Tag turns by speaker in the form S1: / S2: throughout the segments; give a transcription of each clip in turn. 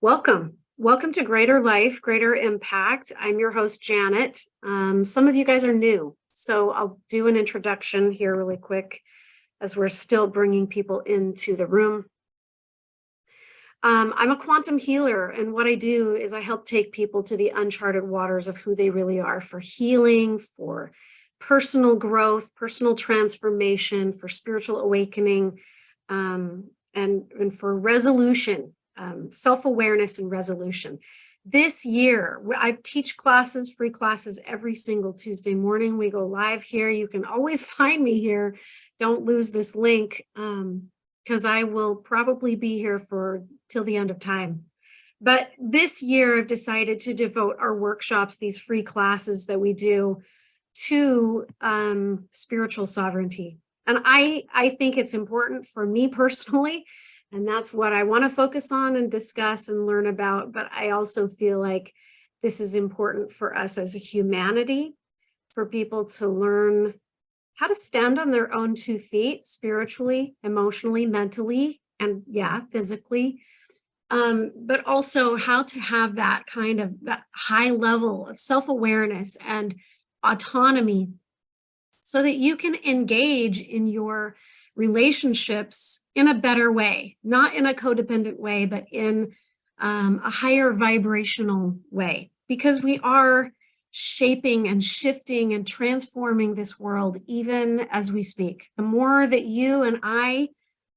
S1: Welcome. Welcome to Greater Life, Greater Impact. I'm your host, Janet. Some of you guys are new, so I'll do an introduction here really quick as we're still bringing people into the room. I'm a quantum healer, and what I do is I help take people to the uncharted waters of who they really are for healing, for personal growth, personal transformation, for spiritual awakening, and for resolution. Self-awareness and resolution. This year, I teach classes, free classes every single Tuesday morning. We go live here. You can always find me here. Don't lose this link because I will probably be here for till the end of time. But this year, I've decided to devote our workshops, these free classes that we do, to spiritual sovereignty. And I think it's important for me personally. And that's what I want to focus on and discuss and learn about. But I also feel like this is important for us as a humanity, for people to learn how to stand on their own 2 feet, spiritually, emotionally, mentally, and physically. But also how to have that kind of that high level of self-awareness and autonomy so that you can engage in your relationships in a better way, not in a codependent way, but in a higher vibrational way, because we are shaping and shifting and transforming this world even as we speak. The more that you and I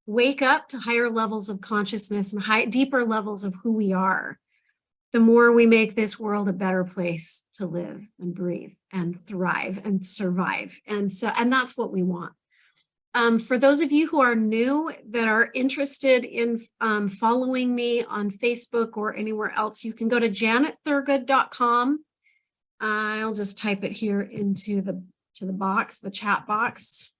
S1: wake up to higher levels of consciousness and deeper levels of who we are, the more we make this world a better place to live and breathe and thrive and survive. And that's what we want. For those of you who are new that are interested in following me on Facebook or anywhere else, you can go to janetthurgood.com. I'll just type it here into the chat box.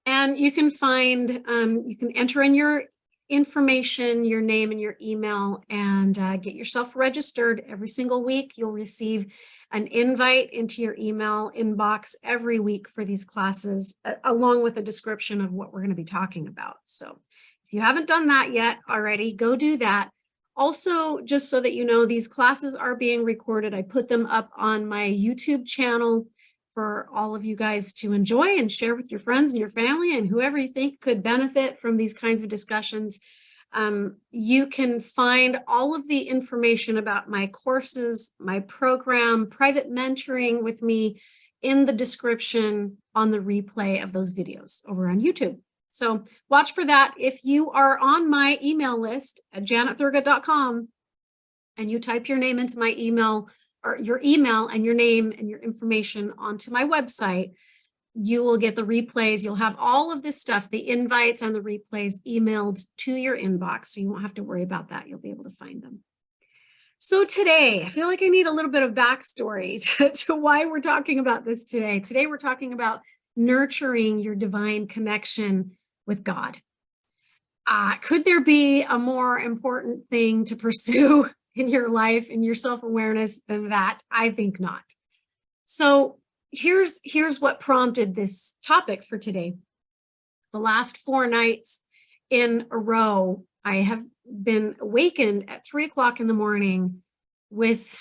S1: And you can find, you can enter in your information, your name and your email, and get yourself registered. Every single week. You'll receive an invite into your email inbox every week for these classes, along with a description of what we're going to be talking about. So if you haven't done that yet already, go do that. Also, just so that you know, these classes are being recorded. I put them up on my YouTube channel for all of you guys to enjoy and share with your friends and your family and whoever you think could benefit from these kinds of discussions. You can find all of the information about my courses, my program, private mentoring with me in the description on the replay of those videos over on YouTube. So watch for that. If you are on my email list at janetthurgood.com and you type your name into my email, or your email and your name and your information onto my website, you will get the replays. You'll have all of this stuff, the invites and the replays emailed to your inbox. So you won't have to worry about that. You'll be able to find them. So today, I feel like I need a little bit of backstory to why we're talking about this today. Today, we're talking about nurturing your divine connection with God. Could there be a more important thing to pursue in your life, in your self-awareness than that? I think not. So here's what prompted this topic for today. The last 4 nights in a row, I have been awakened at 3 o'clock in the morning with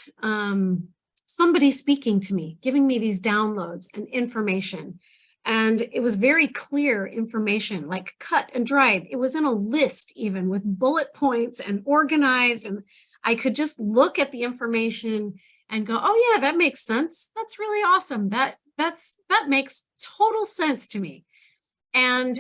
S1: somebody speaking to me, giving me these downloads and information. And it was very clear information, like cut and dried. It was in a list even with bullet points and organized. And I could just look at the information and go, oh yeah, that makes sense. That's really awesome. That makes total sense to me. And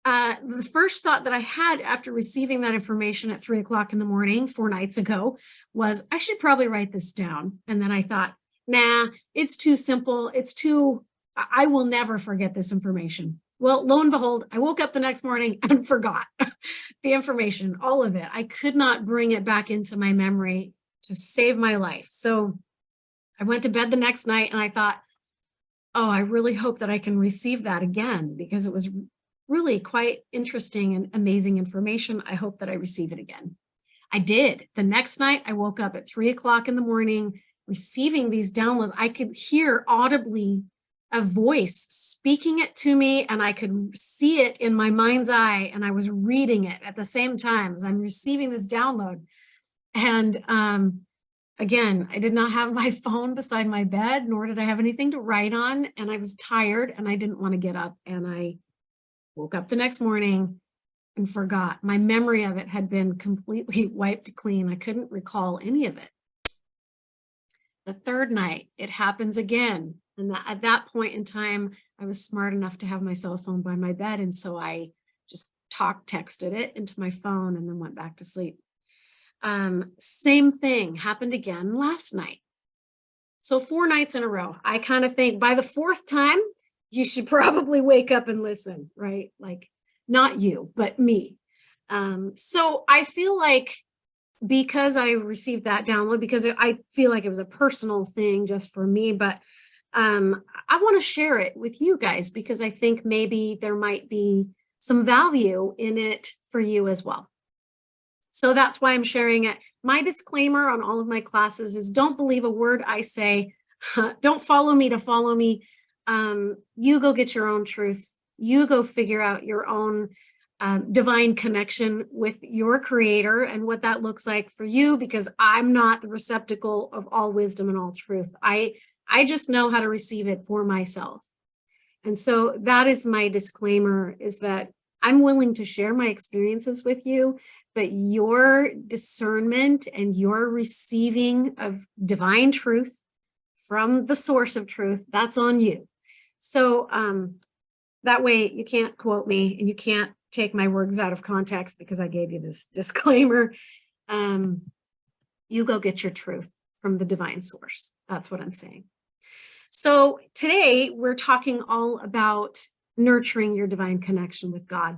S1: the first thought that I had after receiving that information at 3 o'clock in the morning 4 nights ago was, I should probably write this down. And then I thought, nah, it's too simple. I will never forget this information. Well, lo and behold, I woke up the next morning and forgot the information, all of it. I could not bring it back into my memory to save my life. So I went to bed the next night and I thought, oh, I really hope that I can receive that again, because it was really quite interesting and amazing information. I hope that I receive it again. I did. The next night, I woke up at 3 o'clock in the morning, receiving these downloads. I could hear audibly a voice speaking it to me, and I could see it in my mind's eye, and I was reading it at the same time as I'm receiving this download. And again, I did not have my phone beside my bed, nor did I have anything to write on, and I was tired and I didn't want to get up, and I woke up the next morning and forgot. My memory of it had been completely wiped clean. I couldn't recall any of it. The third night, it happens again. And at that point in time, I was smart enough to have my cell phone by my bed. And so I just texted it into my phone and then went back to sleep. Same thing happened again last night. So 4 nights in a row. I kind of think by the 4th time, you should probably wake up and listen, right? Like, not you, but me. So I feel like because I received that download, because I feel like it was a personal thing just for me, but I want to share it with you guys because I think maybe there might be some value in it for you as well. So that's why I'm sharing it. My disclaimer on all of my classes is don't believe a word I say. Don't follow me to follow me. You go get your own truth. You go figure out your own divine connection with your creator and what that looks like for you, because I'm not the receptacle of all wisdom and all truth. I just know how to receive it for myself. And so that is my disclaimer, is that I'm willing to share my experiences with you, but your discernment and your receiving of divine truth from the source of truth, that's on you. So that way you can't quote me and you can't take my words out of context because I gave you this disclaimer. You go get your truth from the divine source. That's what I'm saying. So today we're talking all about nurturing your divine connection with God.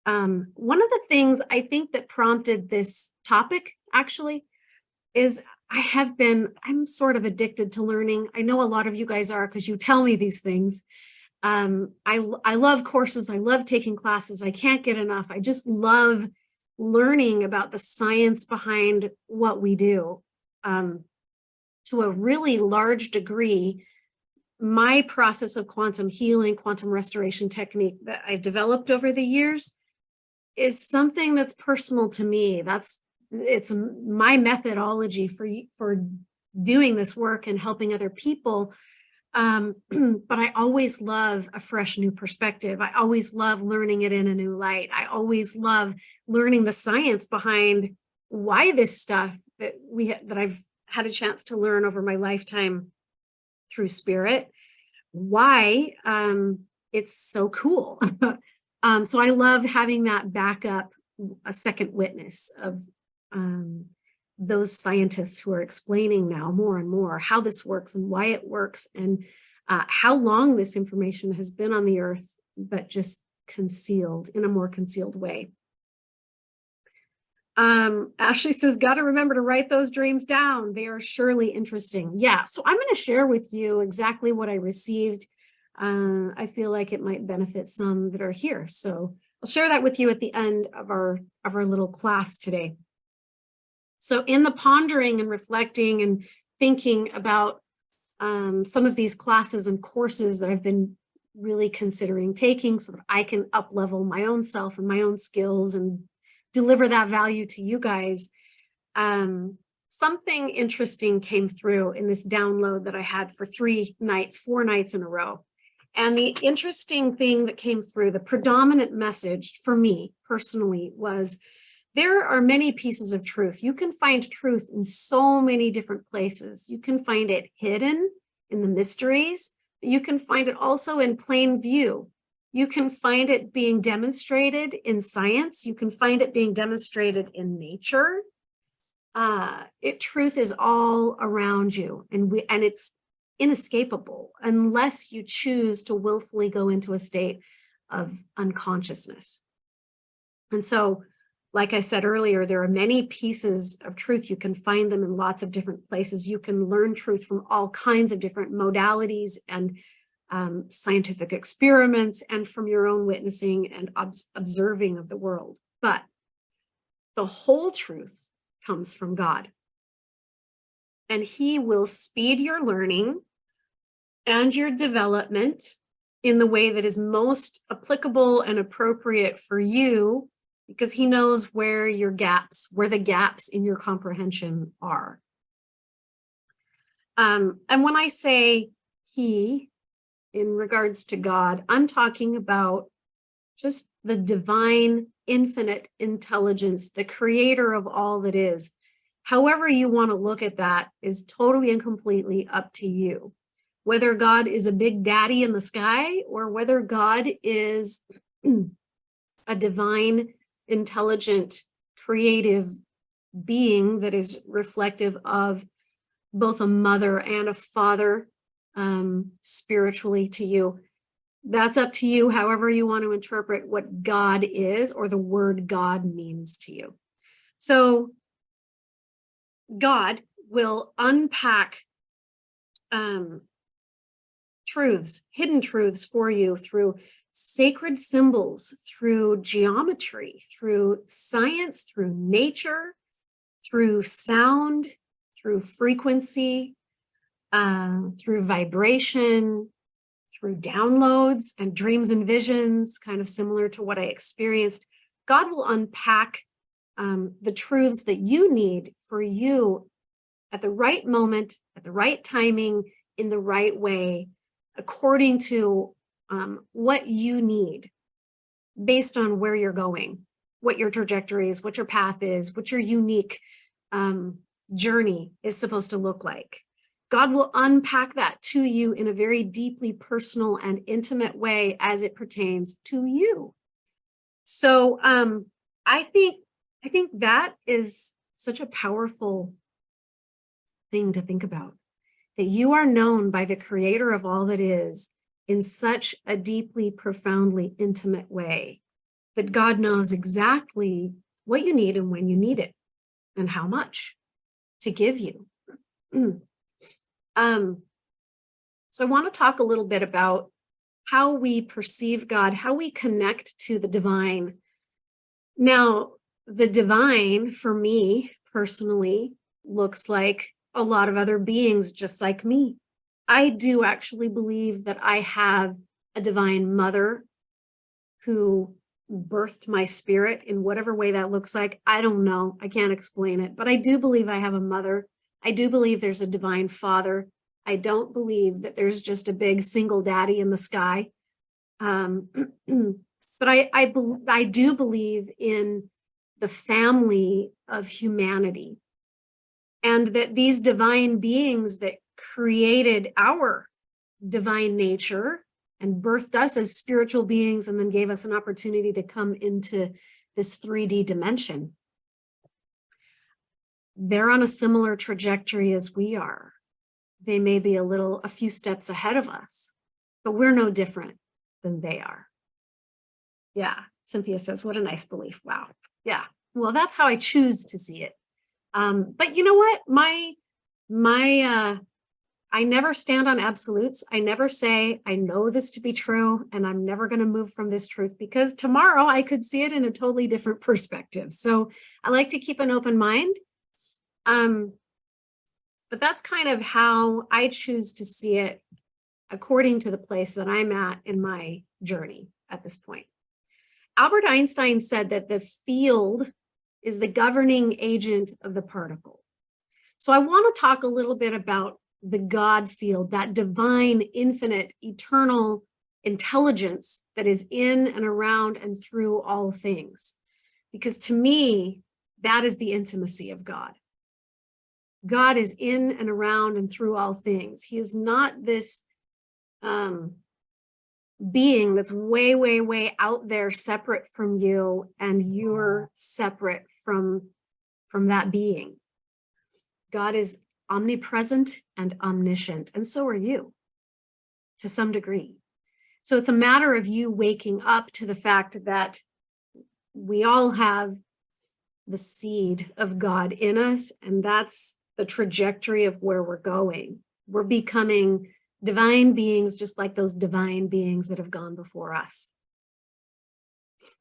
S1: One of the things I think that prompted this topic actually is I'm sort of addicted to learning. I know a lot of you guys are because you tell me these things. I love courses. I love taking classes. I can't get enough. I just love learning about the science behind what we do. To a really large degree, my process of quantum healing, quantum restoration technique that I've developed over the years is something that's personal to me. It's my methodology for doing this work and helping other people. But I always love a fresh new perspective. I always love learning it in a new light. I always love learning the science behind why this stuff that I've had a chance to learn over my lifetime through spirit, why it's so cool. So I love having that backup, a second witness of those scientists who are explaining now more and more how this works and why it works and how long this information has been on the earth, but just concealed in a more concealed way. Ashley says, got to remember to write those dreams down. They are surely interesting. Yeah, so I'm going to share with you exactly what I received. I feel like it might benefit some that are here. So I'll share that with you at the end of our little class today. So in the pondering and reflecting and thinking about some of these classes and courses that I've been really considering taking so that I can up-level my own self and my own skills and deliver that value to you guys, something interesting came through in this download that I had for 4 nights in a row. And the interesting thing that came through, the predominant message for me personally, was there are many pieces of truth. You can find truth in so many different places. You can find it hidden in the mysteries. You can find it also in plain view. You can find it being demonstrated in science. You can find it being demonstrated in nature. Truth is all around you, and it's inescapable unless you choose to willfully go into a state of unconsciousness. And so, like I said earlier, there are many pieces of truth. You can find them in lots of different places. You can learn truth from all kinds of different modalities and scientific experiments and from your own witnessing and observing of the world. But the whole truth comes from God. And He will speed your learning and your development in the way that is most applicable and appropriate for you, because he knows where the gaps in your comprehension are. And when I say he, in regards to God, I'm talking about just the divine, infinite intelligence, the creator of all that is. However you want to look at that is totally and completely up to you. Whether God is a big daddy in the sky or whether God is a divine, intelligent, creative being that is reflective of both a mother and a father spiritually to you. That's up to you, however you want to interpret what God is or the word God means to you. So God will unpack truths, hidden truths for you through sacred symbols, through geometry, through science, through nature, through sound, through frequency, through vibration, through downloads and dreams and visions, kind of similar to what I experienced. God will unpack the truths that you need for you at the right moment, at the right timing, in the right way, according to what you need, based on where you're going, what your trajectory is, what your path is, what your unique journey is supposed to look like. God will unpack that to you in a very deeply personal and intimate way as it pertains to you. So I think that is such a powerful thing to think about, that you are known by the creator of all that is in such a deeply, profoundly intimate way, that God knows exactly what you need and when you need it and how much to give you. So I want to talk a little bit about how we perceive God, how we connect to the divine. Now, the divine, for me personally, looks like a lot of other beings just like me. I do actually believe that I have a divine mother who birthed my spirit in whatever way that looks like. I don't know. I can't explain it, but I do believe I have a mother. I do believe there's a divine father. I don't believe that there's just a big single daddy in the sky. But I do believe in the family of humanity, and that these divine beings that created our divine nature and birthed us as spiritual beings and then gave us an opportunity to come into this 3D dimension, they're on a similar trajectory as we are. They may be a few steps ahead of us, but we're no different than they are. Yeah, Cynthia says, what a nice belief. Wow. Yeah, well, that's how I choose to see it. But you know what? I never stand on absolutes. I never say, I know this to be true, and I'm never going to move from this truth, because tomorrow I could see it in a totally different perspective. So I like to keep an open mind. But that's kind of how I choose to see it according to the place that I'm at in my journey at this point. Albert Einstein said that the field is the governing agent of the particle. So I want to talk a little bit about the God field, that divine, infinite, eternal intelligence that is in and around and through all things. Because to me, that is the intimacy of God. God is in and around and through all things. He is not this being that's way, way, way out there, separate from you, and you're separate from that being. God is omnipresent and omniscient, and so are you, to some degree. So it's a matter of you waking up to the fact that we all have the seed of God in us, and that's the trajectory of where we're going. We're becoming divine beings, just like those divine beings that have gone before us.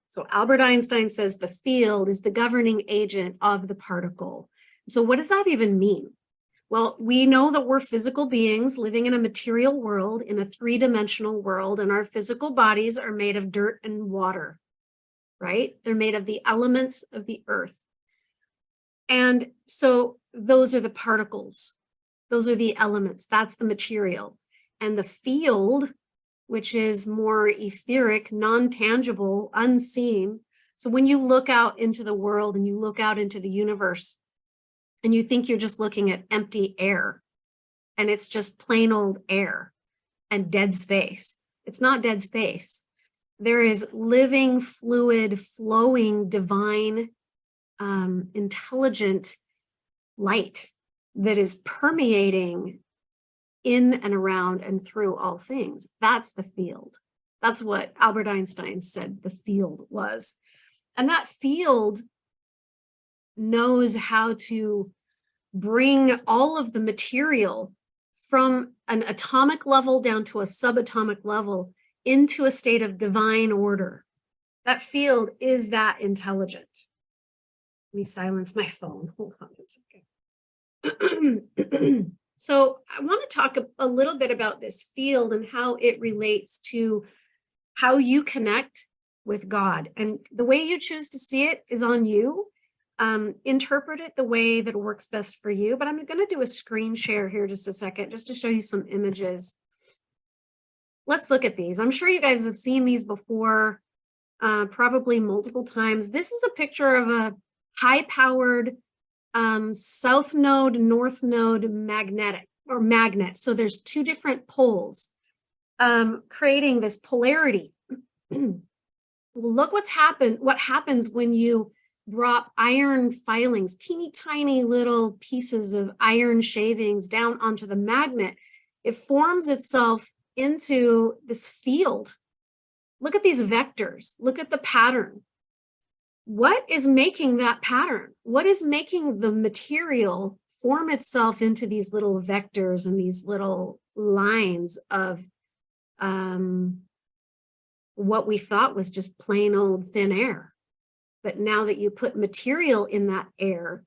S1: So Albert Einstein says the field is the governing agent of the particle. So what does that even mean? Well, we know that we're physical beings living in a material world, in a three-dimensional world, and our physical bodies are made of dirt and water, right? They're made of the elements of the earth. And so those are the particles. Those are the elements. That's the material. And the field, which is more etheric, non-tangible, unseen. So when you look out into the world and you look out into the universe and you think you're just looking at empty air and it's just plain old air and dead space, it's not dead space. There is living, fluid, flowing, divine, intelligent light that is permeating in and around and through all things. That's the field. That's what Albert Einstein said the field was. And that field knows how to bring all of the material from an atomic level down to a subatomic level into a state of divine order. That field is that intelligent. Let me silence my phone. Hold on a second. So I want to talk a little bit about this field and how it relates to how you connect with God. And the way you choose to see it is on you. Interpret it the way that works best for you. But I'm going to do a screen share here just a second, just to show you some images. Let's look at these. I'm sure you guys have seen these before, probably multiple times. This is a picture of a high-powered south node, north node magnet. So there's two different poles creating this polarity. Well, look what happens when you drop iron filings, teeny tiny little pieces of iron shavings down onto the magnet. It forms itself into this field. Look at these vectors. Look at the pattern. What is making that pattern? What is making the material form itself into these little vectors and these little lines of what we thought was just plain old thin air? But now that you put material in that air,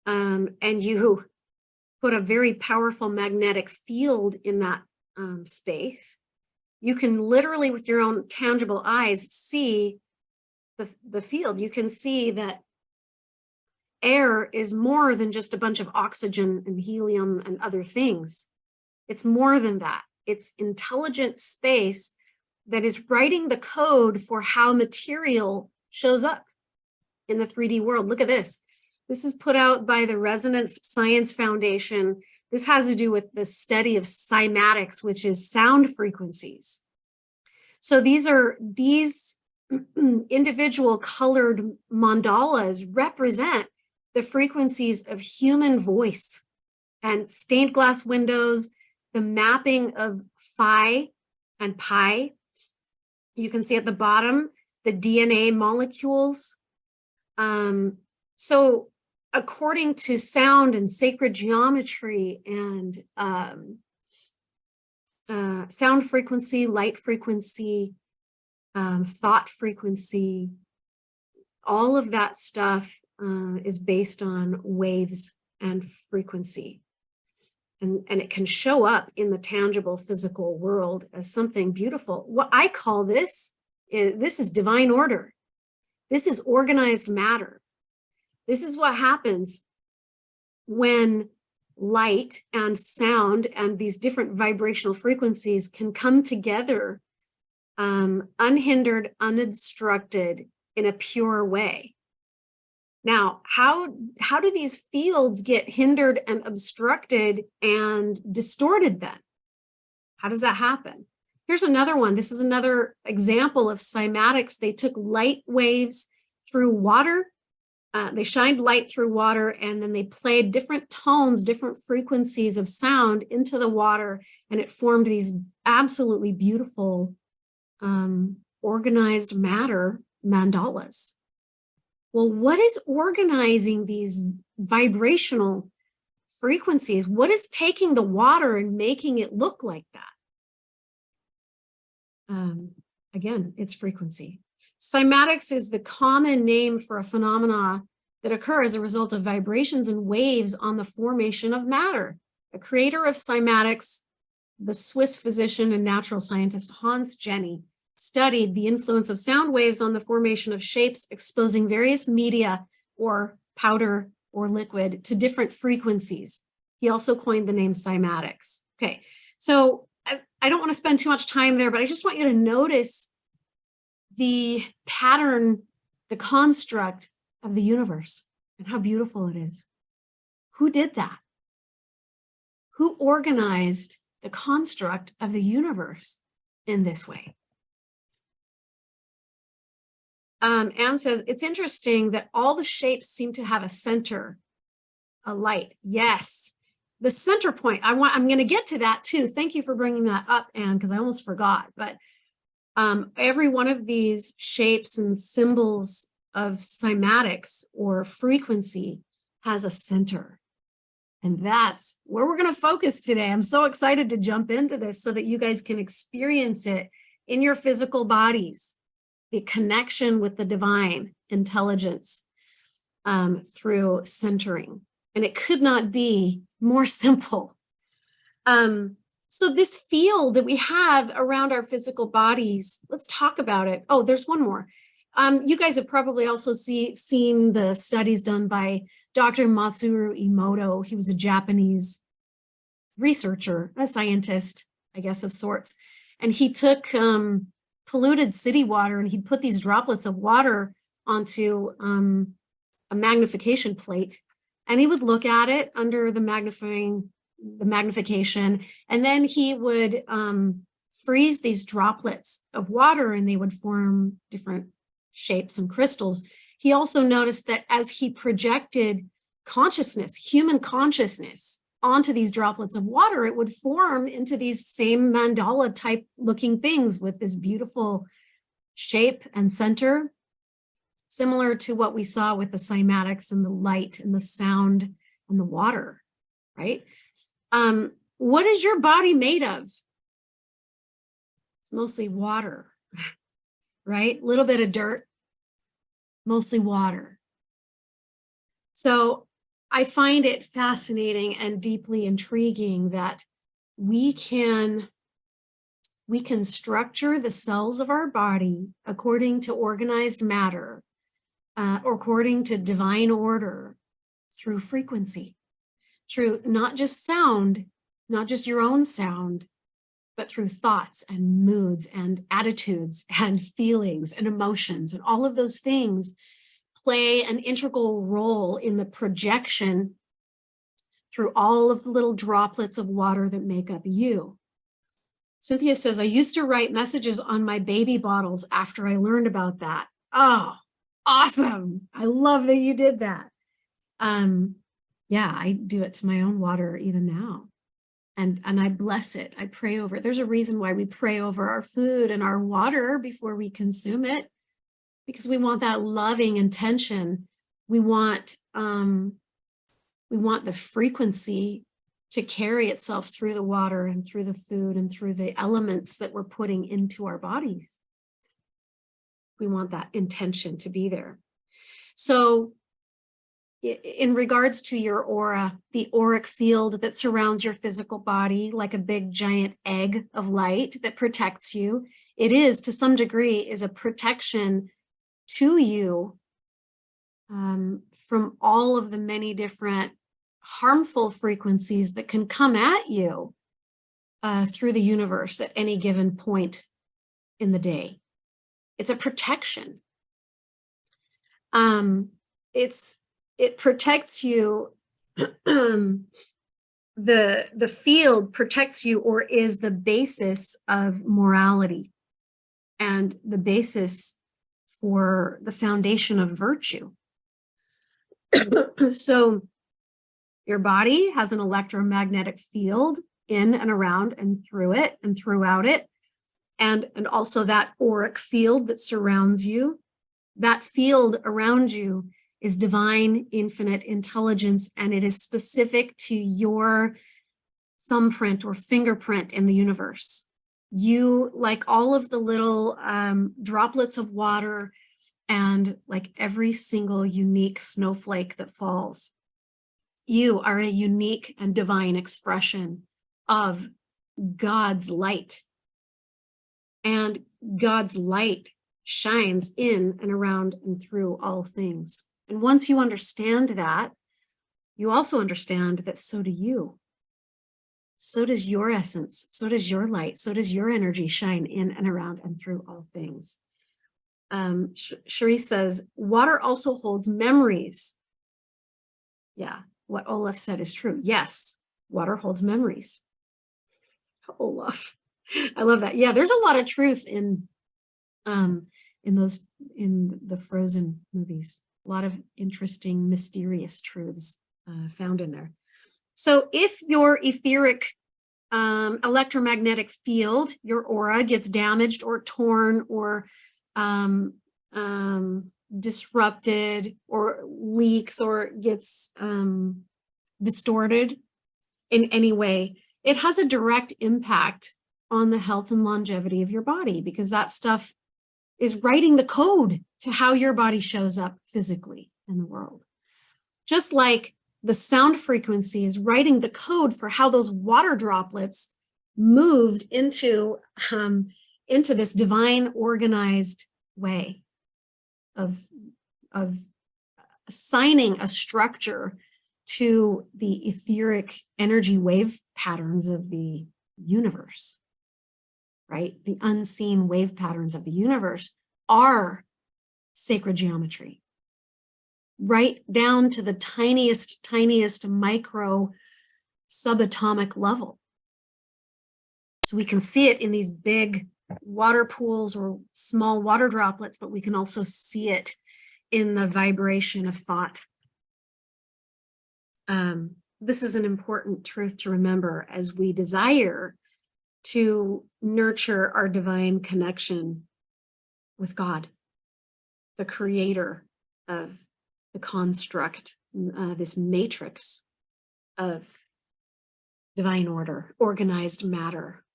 S1: and you put a very powerful magnetic field in that space, you can literally with your own tangible eyes see the field. You can see that air is more than just a bunch of oxygen and helium and other things. It's more than that. It's intelligent space that is writing the code for how material shows up in the 3D world. Look at this. This is put out by the Resonance Science Foundation. This has to do with the study of cymatics, which is sound frequencies. So these individual colored mandalas represent the frequencies of human voice and stained glass windows, the mapping of phi and pi. You can see at the bottom, the DNA molecules. So according to sound and sacred geometry and sound frequency, light frequency, thought frequency, all of that stuff is based on waves and frequency. And it can show up in the tangible physical world as something beautiful. What I call this is divine order. This is organized matter. This is what happens when light and sound and these different vibrational frequencies can come together unhindered, unobstructed in a pure way. Now, how do these fields get hindered and obstructed and distorted then? How does that happen? Here's another one. This is another example of cymatics. They took light waves through water. They shined light through water, and then they played different tones, different frequencies of sound into the water, and it formed these absolutely beautiful organized matter mandalas. Well, what is organizing these vibrational frequencies? What is taking the water and making it look like that? Again, it's frequency. Cymatics is the common name for a phenomena that occur as a result of vibrations and waves on the formation of matter. The creator of cymatics, the Swiss physician and natural scientist Hans Jenny, studied the influence of sound waves on the formation of shapes, exposing various media or powder or liquid to different frequencies. He also coined the name cymatics. Okay, so I don't want to spend too much time there, but I just want you to notice the pattern, the construct of the universe and how beautiful it is. Who did that? Who organized the construct of the universe in this way? Anne says, it's interesting that all the shapes seem to have a center, a light. Yes, the center point. I'm going to get to that too. Thank you for bringing that up, Anne, because I almost forgot. But every one of these shapes and symbols of cymatics or frequency has a center. And that's where we're going to focus today. I'm so excited to jump into this so that you guys can experience it in your physical bodies, the connection with the divine intelligence through centering. And it could not be more simple. So this field that we have around our physical bodies, let's talk about it. Oh, there's one more. You guys have probably also seen the studies done by Dr. Matsuru Emoto. He was a Japanese researcher, a scientist, I guess, of sorts. And he took polluted city water and he'd put these droplets of water onto a magnification plate. And he would look at it under the magnification, and then he would freeze these droplets of water and they would form different shapes and crystals. He also noticed that as he projected consciousness, human consciousness, onto these droplets of water, it would form into these same mandala type looking things with this beautiful shape and center, similar to what we saw with the cymatics and the light and the sound and the water, right? What is your body made of? It's mostly water, right? A little bit of dirt, mostly water. So I find it fascinating and deeply intriguing that we can structure the cells of our body according to organized matter, or according to divine order through frequency, through not just sound, not just your own sound, but through thoughts and moods and attitudes and feelings and emotions, and all of those things play an integral role in the projection through all of the little droplets of water that make up you. Cynthia says, I used to write messages on my baby bottles after I learned about that. Oh, awesome. I love that you did that. Yeah, I do it to my own water even now. And I bless it. I pray over it. There's a reason why we pray over our food and our water before we consume it, because we want that loving intention. We want the frequency to carry itself through the water and through the food and through the elements that we're putting into our bodies. We want that intention to be there. So in regards to your aura, the auric field that surrounds your physical body, like a big giant egg of light that protects you, it is, to some degree, is a protection to you from all of the many different harmful frequencies that can come at you through the universe at any given point in the day. It's a protection. It protects you. The field protects you, or is the basis of morality and the basis for the foundation of virtue. So your body has an electromagnetic field in and around and through it and throughout it. And also that auric field that surrounds you. That field around you is divine, infinite intelligence, and it is specific to your thumbprint or fingerprint in the universe. You, like all of the little droplets of water And like every single unique snowflake that falls, you are a unique and divine expression of God's light. And God's light shines in and around and through all things. And once you understand that, you also understand that so do you. So does your essence, so does your light, so does your energy shine in and around and through all things. Cherie says, water also holds memories. Yeah, what Olaf said is true. Yes, water holds memories. Olaf, I love that. Yeah, there's a lot of truth in the Frozen movies. A lot of interesting, mysterious truths found in there. So if your etheric electromagnetic field, your aura, gets damaged or torn or disrupted or leaks or gets distorted in any way, it has a direct impact on the health and longevity of your body, because that stuff is writing the code to how your body shows up physically in the world. Just like the sound frequency is writing the code for how those water droplets moved into this divine organized way of assigning a structure to the etheric energy wave patterns of the universe, right? The unseen wave patterns of the universe are sacred geometry, right down to the tiniest micro subatomic level. So we can see it in these big water pools or small water droplets, but we can also see it in the vibration of thought. This is an important truth to remember as we desire to nurture our divine connection with God, the creator of the construct, this matrix of divine order, organized matter.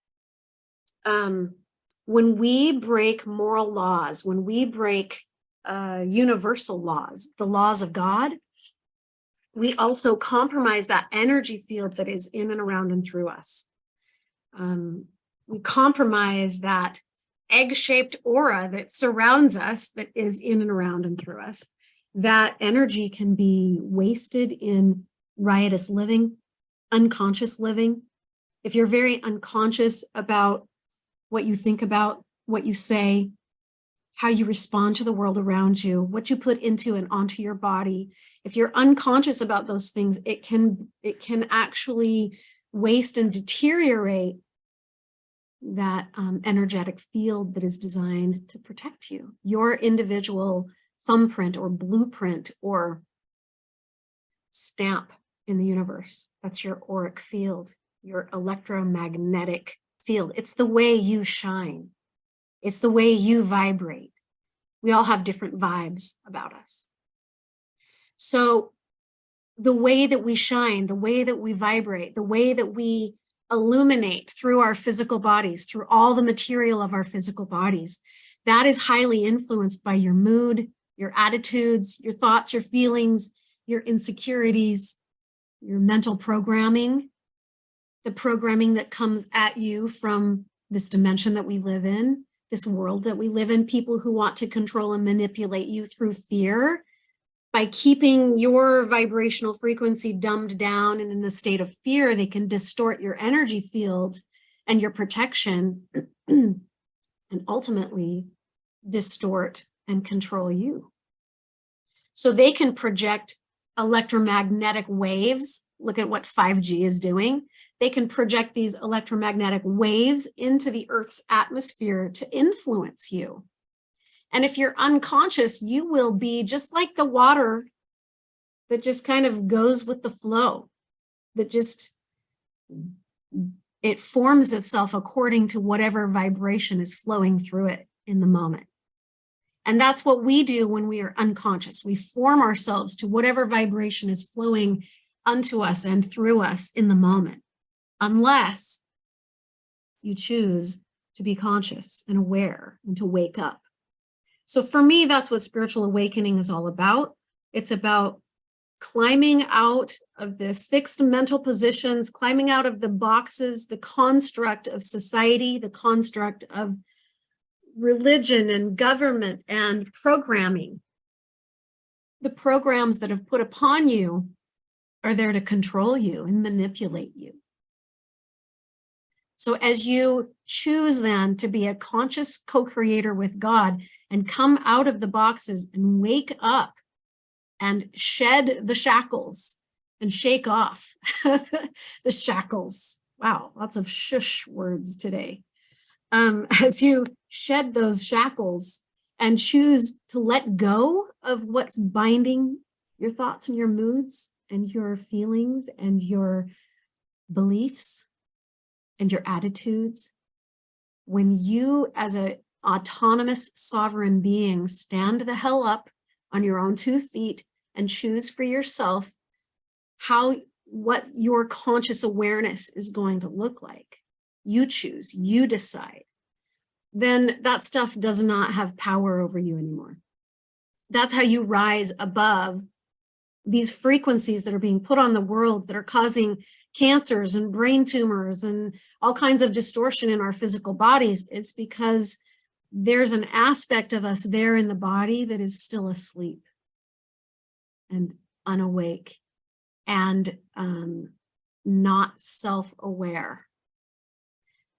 S1: When we break moral laws, when we break universal laws, the laws of God, we also compromise that energy field that is in and around and through us. We compromise that egg-shaped aura that surrounds us, that is in and around and through us. That energy can be wasted in riotous living, unconscious living. If you're very unconscious about what you think about, what you say, how you respond to the world around you, what you put into and onto your body, if you're unconscious about those things, it can actually waste and deteriorate that energetic field that is designed to protect you, your individual thumbprint or blueprint or stamp in the universe. That's your auric field, your electromagnetic field. It's the way you shine. It's the way you vibrate. We all have different vibes about us. So the way that we shine, the way that we vibrate, the way that we illuminate through our physical bodies, through all the material of our physical bodies, that is highly influenced by your mood, your attitudes, your thoughts, your feelings, your insecurities, your mental programming, the programming that comes at you from this dimension that we live in, this world that we live in, people who want to control and manipulate you through fear. By keeping your vibrational frequency dumbed down and in a state of fear, they can distort your energy field and your protection and ultimately distort and control you. So they can project electromagnetic waves. Look at what 5G is doing. They can project these electromagnetic waves into the Earth's atmosphere to influence you. And if you're unconscious, you will be just like the water that just kind of goes with the flow, that just, it forms itself according to whatever vibration is flowing through it in the moment. And that's what we do when we are unconscious. We form ourselves to whatever vibration is flowing unto us and through us in the moment, unless you choose to be conscious and aware and to wake up. So for me, that's what spiritual awakening is all about. It's about climbing out of the fixed mental positions, climbing out of the boxes, the construct of society, the construct of religion and government and programming. The programs that have put upon you are there to control you and manipulate you. So as you choose then to be a conscious co-creator with God and come out of the boxes and wake up and shed the shackles and shake off the shackles. Wow, lots of shush words today. As you shed those shackles and choose to let go of what's binding your thoughts and your moods and your feelings and your beliefs and your attitudes, when you as an autonomous sovereign being stand the hell up on your own 2 feet and choose for yourself what your conscious awareness is going to look like, you choose, you decide, then that stuff does not have power over you anymore. That's how you rise above these frequencies that are being put on the world that are causing cancers and brain tumors and all kinds of distortion in our physical bodies. It's because there's an aspect of us there in the body that is still asleep and unawake and not self-aware.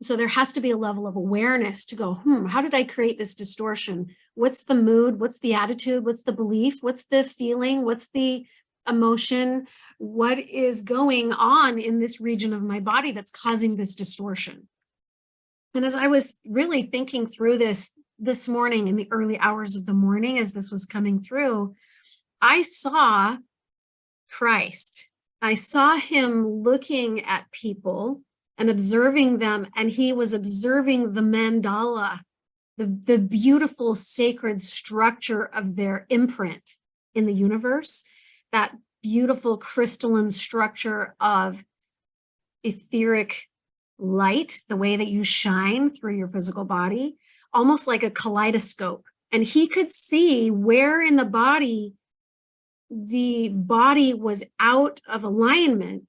S1: So there has to be a level of awareness to go, how did I create this distortion? What's the mood? What's the attitude? What's the belief? What's the feeling? What's the emotion? What is going on in this region of my body that's causing this distortion? And as I was really thinking through this morning, in the early hours of the morning, as this was coming through, I saw Christ. I saw him looking at people and observing them, and he was observing the mandala, the beautiful sacred structure of their imprint in the universe, that beautiful crystalline structure of etheric light, the way that you shine through your physical body, almost like a kaleidoscope. And he could see where in the body was out of alignment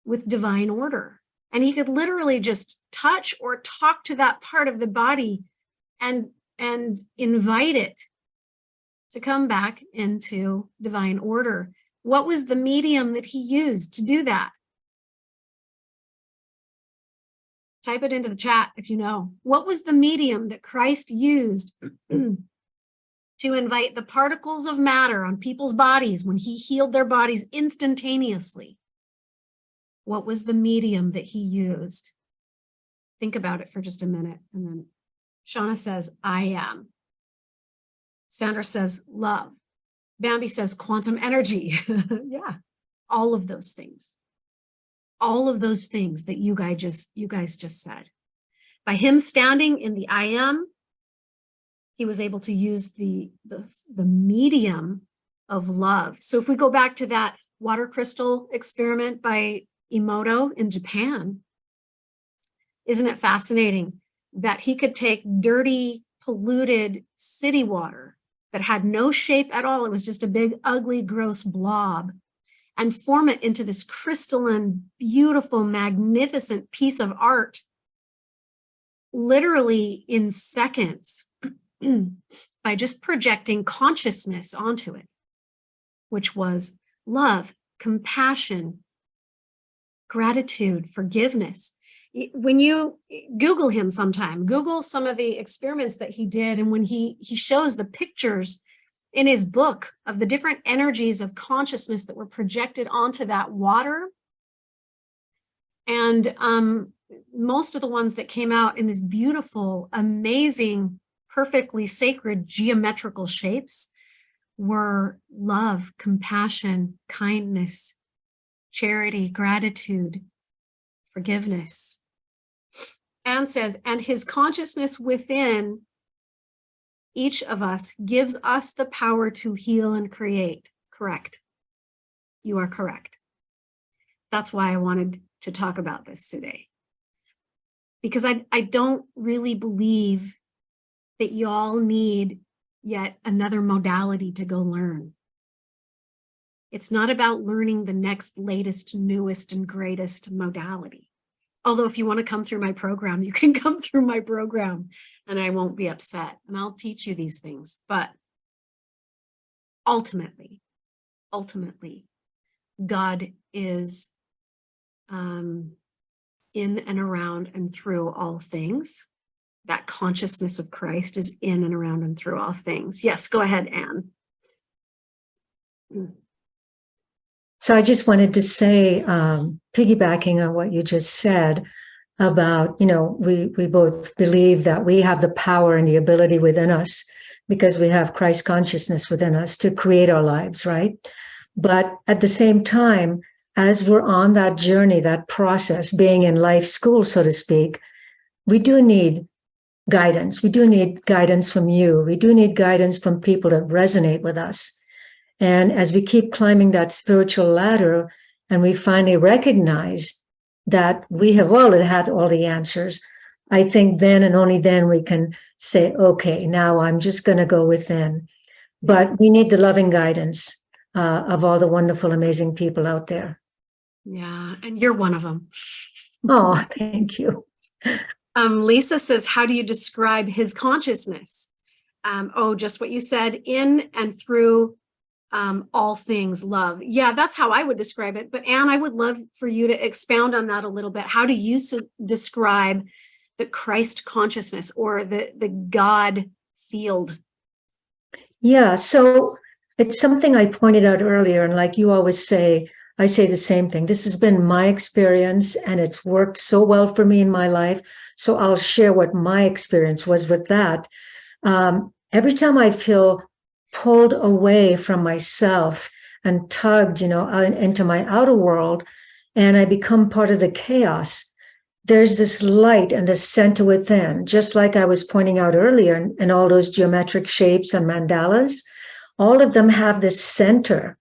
S1: with divine order. And he could literally just touch or talk to that part of the body and invite it to come back into divine order. What was the medium that he used to do that? Type it into the chat if you know. What was the medium that Christ used to invite the particles of matter on people's bodies when he healed their bodies instantaneously? What was the medium that he used? Think about it for just a minute. And then Shauna says, I am. Sandra says, love. Bambi says, quantum energy. Yeah, all of those things. All of those things that you guys just said. By him standing in the I am, he was able to use the medium of love. So if we go back to that water crystal experiment by Emoto in Japan, isn't it fascinating that he could take dirty, polluted city water that had no shape at all, it was just a big, ugly, gross blob, and form it into this crystalline, beautiful, magnificent piece of art, literally in seconds, by just projecting consciousness onto it, which was love, compassion, gratitude, forgiveness. When you Google him sometime, Google some of the experiments that he did, and when he shows the pictures in his book of the different energies of consciousness that were projected onto that water, and most of the ones that came out in this beautiful, amazing, perfectly sacred geometrical shapes were love, compassion, kindness, charity, gratitude, forgiveness. Anne says, and his consciousness within each of us gives us the power to heal and create. Correct. You are correct. That's why I wanted to talk about this today. Because I don't really believe that y'all need yet another modality to go learn. It's not about learning the next, latest, newest, and greatest modality. Although if you want to come through my program, you can come through my program and I won't be upset and I'll teach you these things. But ultimately, God is in and around and through all things. That consciousness of Christ is in and around and through all things. Yes, go ahead, Anne.
S2: So I just wanted to say, piggybacking on what you just said about, we both believe that we have the power and the ability within us because we have Christ consciousness within us to create our lives, right? But at the same time, as we're on that journey, that process, being in life school, so to speak, we do need guidance. We do need guidance from you. We do need guidance from people that resonate with us. And as we keep climbing that spiritual ladder and we finally recognize that we have already had all the answers, I think then and only then we can say, okay, now I'm just going to go within. But we need the loving guidance of all the wonderful, amazing people out there.
S1: Yeah, and you're one of them.
S2: Oh, thank you.
S1: Lisa says, how do you describe his consciousness? Just what you said, in and through all things love. Yeah, that's how I would describe it. But Anne, I would love for you to expound on that a little bit. How do you describe the Christ consciousness or the God field?
S2: Yeah, so it's something I pointed out earlier, and like you always say, I say the same thing. This has been my experience, and it's worked so well for me in my life. So I'll share what my experience was with that. Every time I feel pulled away from myself and tugged, into my outer world, and I become part of the chaos, there's this light and a center within, just like I was pointing out earlier in all those geometric shapes and mandalas. All of them have this center,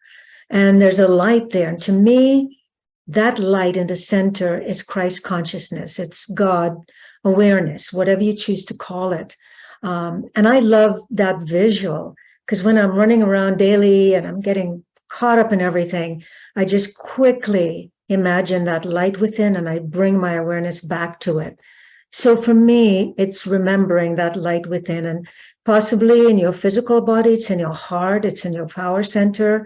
S2: and there's a light there. And to me, that light in the center is Christ consciousness. It's God awareness, whatever you choose to call it. And I love that visual because when I'm running around daily and I'm getting caught up in everything, I just quickly imagine that light within and I bring my awareness back to it. So for me, it's remembering that light within, and possibly in your physical body, it's in your heart, it's in your power center,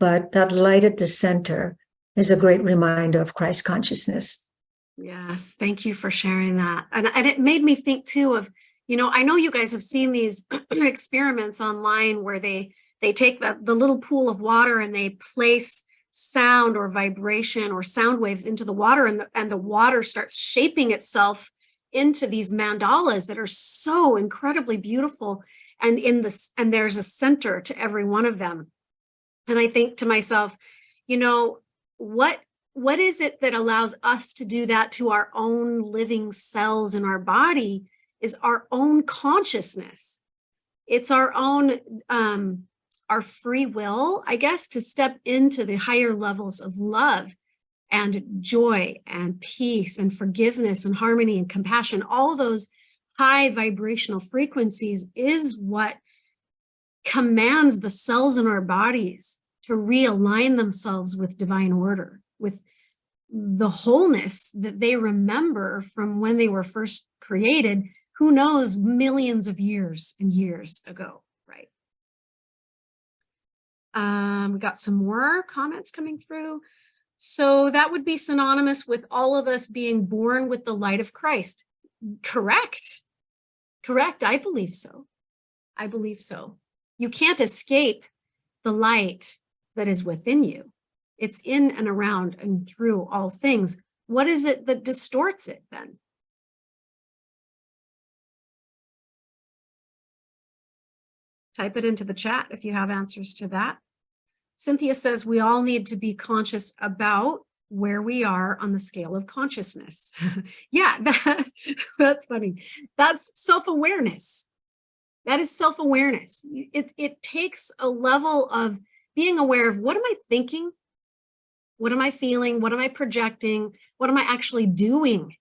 S2: but that light at the center is a great reminder of Christ consciousness.
S1: Yes, thank you for sharing that. And it made me think too of, I know you guys have seen these experiments online where they take the little pool of water and they place sound or vibration or sound waves into the water, and the water starts shaping itself into these mandalas that are so incredibly beautiful. And there's a center to every one of them. And I think to myself, what is it that allows us to do that to our own living cells in our body is our own consciousness. It's our own, our free will, I guess, to step into the higher levels of love and joy and peace and forgiveness and harmony and compassion. All those high vibrational frequencies is what commands the cells in our bodies to realign themselves with divine order, with the wholeness that they remember from when they were first created, who knows, millions of years and years ago, right? We got some more comments coming through. So that would be synonymous with all of us being born with the light of Christ. Correct. I believe so. You can't escape the light that is within you. It's in and around and through all things. What is it that distorts it then? Type it into the chat if you have answers to that. Cynthia says we all need to be conscious about where we are on the scale of consciousness. Yeah, that's funny. That's self-awareness. That is self-awareness. It takes a level of being aware of, what am I thinking? What am I feeling? What am I projecting? What am I actually doing?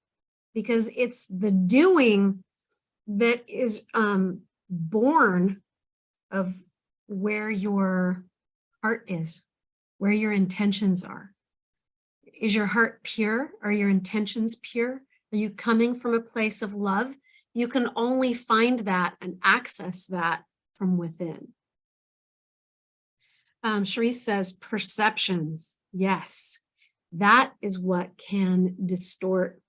S1: Because it's the doing that is born of where your heart is, where your intentions are. Is your heart pure? Are your intentions pure? Are you coming from a place of love? You can only find that and access that from within. Cherise says perceptions. Yes, that is what can distort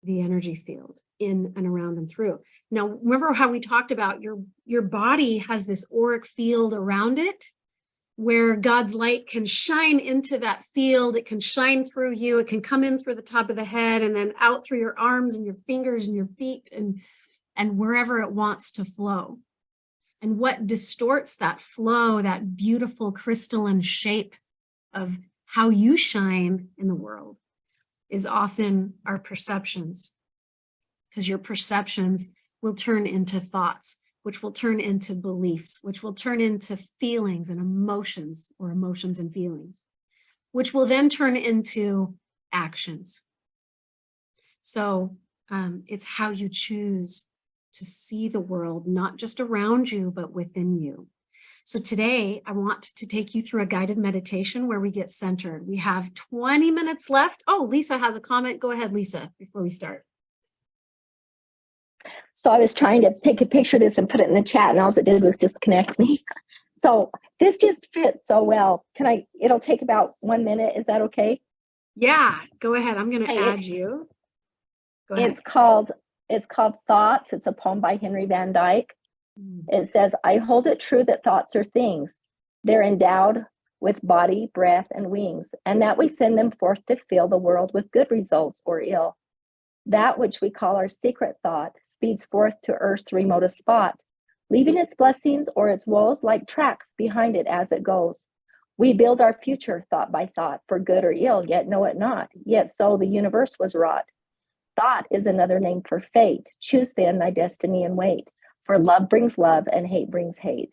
S1: the energy field in and around and through. Now, remember how we talked about your body has this auric field around it where God's light can shine into that field. It can shine through you. It can come in through the top of the head and then out through your arms and your fingers and your feet and wherever it wants to flow. And what distorts that flow, that beautiful crystalline shape of how you shine in the world, is often our perceptions. Because your perceptions will turn into thoughts, which will turn into beliefs, which will turn into feelings and emotions, or emotions and feelings, which will then turn into actions. So it's how you choose to see the world, not just around you, but within you. So today I want to take you through a guided meditation where we get centered. We have 20 minutes left. Oh, Lisa has a comment. Go ahead, Lisa, before we start.
S3: So I was trying to take a picture of this and put it in the chat, and all it did was disconnect me. So this just fits so well. It'll take about 1 minute. Is that okay?
S1: Yeah, go ahead. I'm going to add you. Go ahead.
S3: It's called Thoughts. It's a poem by Henry Van Dyke. It says, I hold it true that thoughts are things. They're endowed with body, breath, and wings, and that we send them forth to fill the world with good results or ill. That which we call our secret thought speeds forth to earth's remotest spot, leaving its blessings or its woes like tracks behind it as it goes. We build our future thought by thought, for good or ill, yet know it not. Yet so the universe was wrought. Thought is another name for fate. Choose then thy destiny and wait, for love brings love and hate brings hate.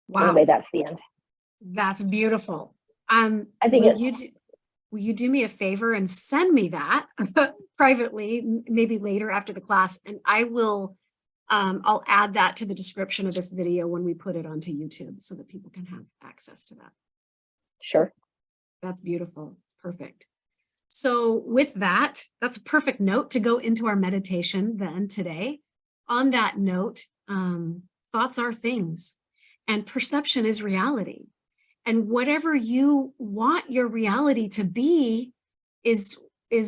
S1: Wow.
S3: Anyway, that's the end.
S1: That's beautiful.
S3: I think
S1: will you do me a favor and send me that privately, maybe later after the class, and I will, I'll add that to the description of this video when we put it onto YouTube so that people can have access to that.
S3: Sure.
S1: That's beautiful. It's perfect. So with that, that's a perfect note to go into our meditation then today. On that note, thoughts are things and perception is reality. And whatever you want your reality to be is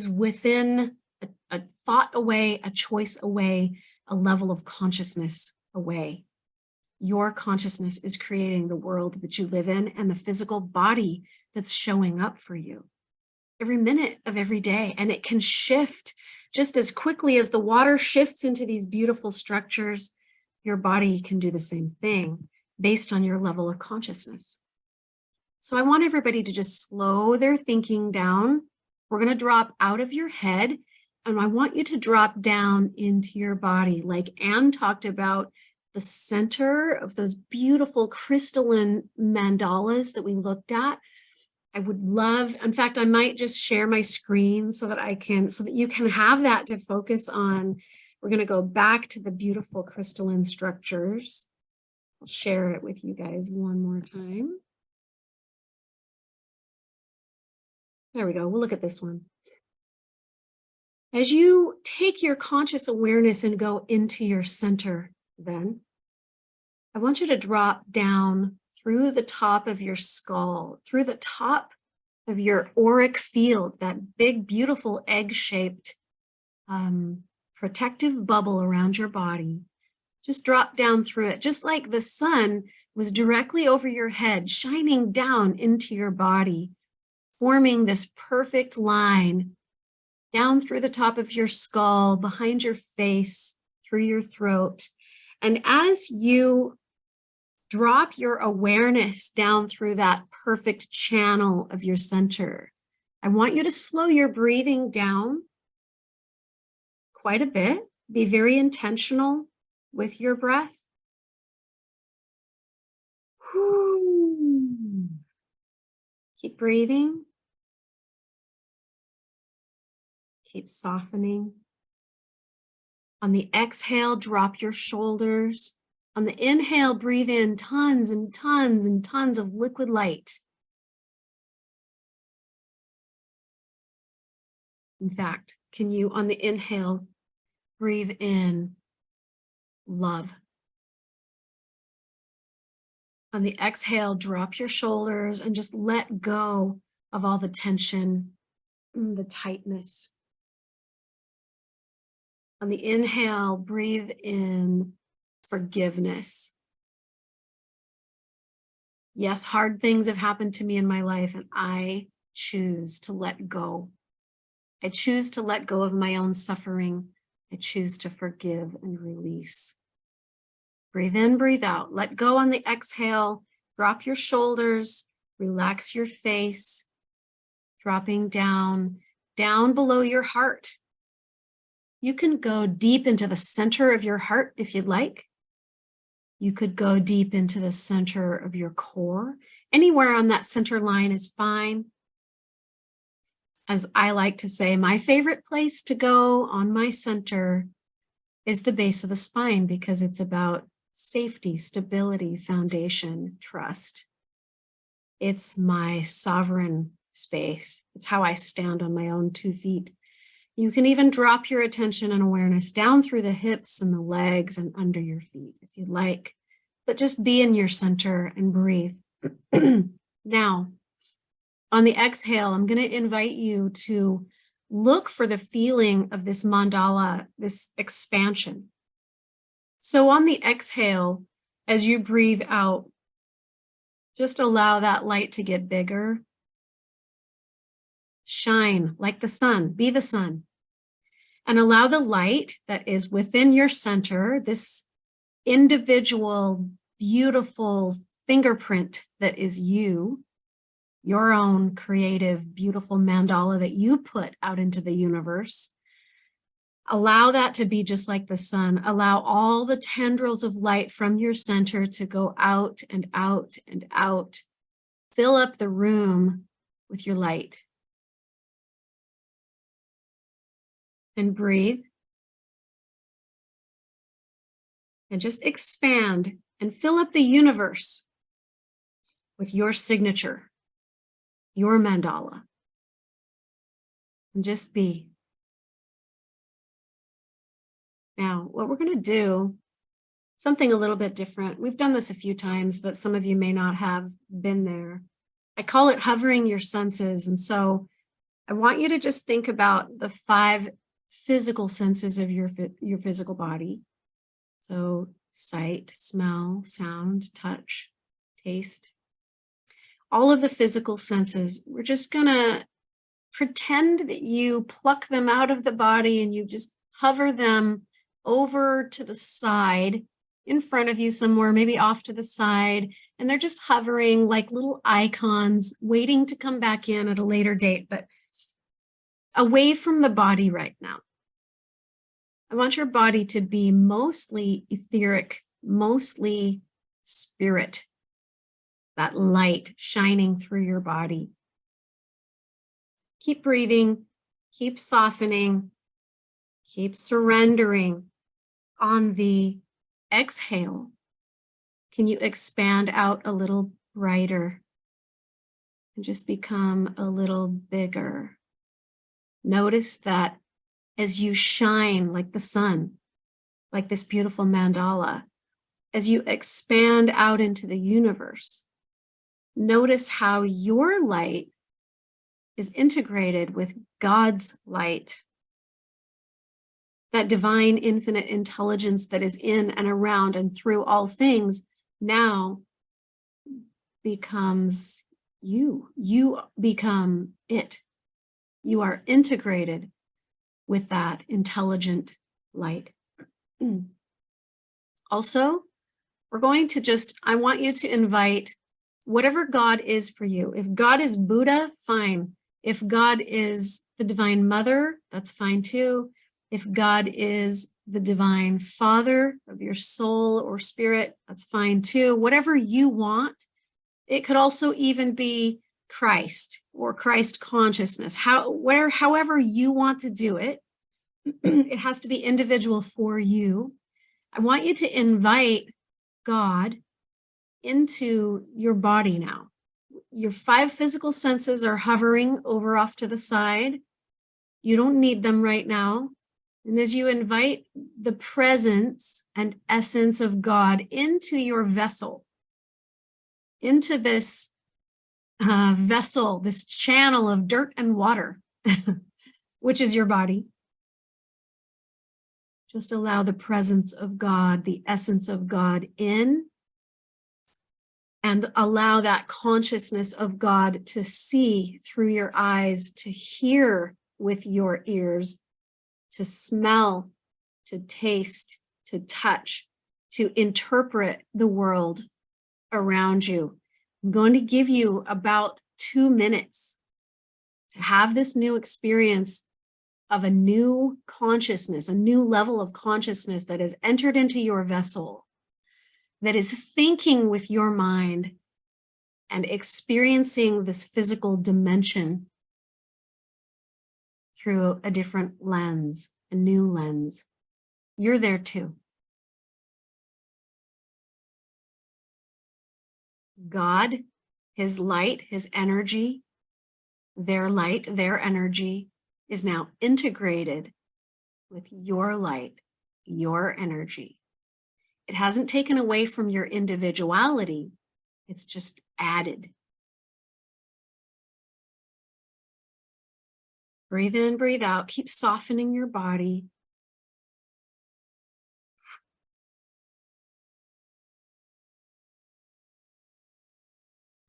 S1: within a thought away, a choice away, a level of consciousness away. Your consciousness is creating the world that you live in and the physical body that's showing up for you every minute of every day. And it can shift just as quickly as the water shifts into these beautiful structures. Your body can do the same thing based on your level of consciousness. So I want everybody to just slow their thinking down. We're going to drop out of your head, and I want you to drop down into your body. Like Anne talked about, the center of those beautiful crystalline mandalas that we looked at. I would love, in fact, I might just share my screen so that you can have that to focus on. We're going to go back to the beautiful crystalline structures. I'll share it with you guys one more time. There we go. We'll look at this one. As you take your conscious awareness and go into your center, then I want you to drop down through the top of your skull, through the top of your auric field, that big, beautiful egg-shaped protective bubble around your body. Just drop down through it, just like the sun was directly over your head, shining down into your body, forming this perfect line down through the top of your skull, behind your face, through your throat. And as you drop your awareness down through that perfect channel of your center, I want you to slow your breathing down quite a bit. Be very intentional with your breath. Keep breathing. Keep softening. On the exhale, drop your shoulders On the inhale, breathe in tons and tons and tons of liquid light. In fact, can you, on the inhale, breathe in love? On the exhale, drop your shoulders and just let go of all the tension, the tightness. On the inhale, breathe in forgiveness. Yes, hard things have happened to me in my life, and I choose to let go. I choose to let go of my own suffering. I choose to forgive and release. Breathe in, breathe out. Let go on the exhale. Drop your shoulders. Relax your face. Dropping down below your heart. You can go deep into the center of your heart if you'd like. You could go deep into the center of your core. Anywhere on that center line is fine. As I like to say, my favorite place to go on my center is the base of the spine, because it's about safety, stability, foundation, trust. It's my sovereign space. It's how I stand on my own 2 feet. You can even drop your attention and awareness down through the hips and the legs and under your feet if you'd like, but just be in your center and breathe. Now, on the exhale, I'm going to invite you to look for the feeling of this mandala, this expansion. So on the exhale, as you breathe out, just allow that light to get bigger. Shine like the sun, be the sun. And allow the light that is within your center, this individual, beautiful fingerprint that is you, your own creative, beautiful mandala that you put out into the universe. Allow that to be just like the sun. Allow all the tendrils of light from your center to go out and out and out. Fill up the room with your light. And breathe. And just expand and fill up the universe with your signature, your mandala. And just be. Now, what we're going to do, something a little bit different. We've done this a few times, but some of you may not have been there. I call it hovering your senses. And so I want you to just think about the 5 physical senses of your physical body. So sight, smell, sound, touch, taste. All of the physical senses, we're just going to pretend that you pluck them out of the body and you just hover them over to the side, in front of you somewhere, maybe off to the side, and they're just hovering like little icons, waiting to come back in at a later date, but away from the body right now. I want your body to be mostly etheric, mostly spirit, that light shining through your body. Keep breathing, keep softening, keep surrendering. On the exhale, can you expand out a little brighter and just become a little bigger? Notice that as you shine like the sun, like this beautiful mandala, as you expand out into the universe, notice how your light is integrated with God's light. That divine infinite intelligence that is in and around and through all things now becomes you. You become it. You are integrated with that intelligent light. Also, we're going to I want you to invite whatever God is for you. If God is Buddha, fine. If God is the Divine Mother, that's fine too. If God is the Divine Father of your soul or spirit, that's fine too. Whatever you want. It could also even be Christ or Christ consciousness, however you want to do it. It has to be individual for you. I want you to invite God into your body now. Your 5 physical senses are hovering over off to the side. You don't need them right now. And as you invite the presence and essence of God into your vessel, into this vessel, this channel of dirt and water, which is your body, just allow the presence of God, the essence of God in, and allow that consciousness of God to see through your eyes, to hear with your ears, to smell, to taste, to touch, to interpret the world around you. I'm going to give you about 2 minutes to have this new experience of a new consciousness, a new level of consciousness that has entered into your vessel, that is thinking with your mind and experiencing this physical dimension through a different lens, a new lens. You're there too. God, his light, his energy, their light, their energy is now integrated with your light, your energy. It hasn't taken away from your individuality, it's just added. Breathe in, breathe out, keep softening your body.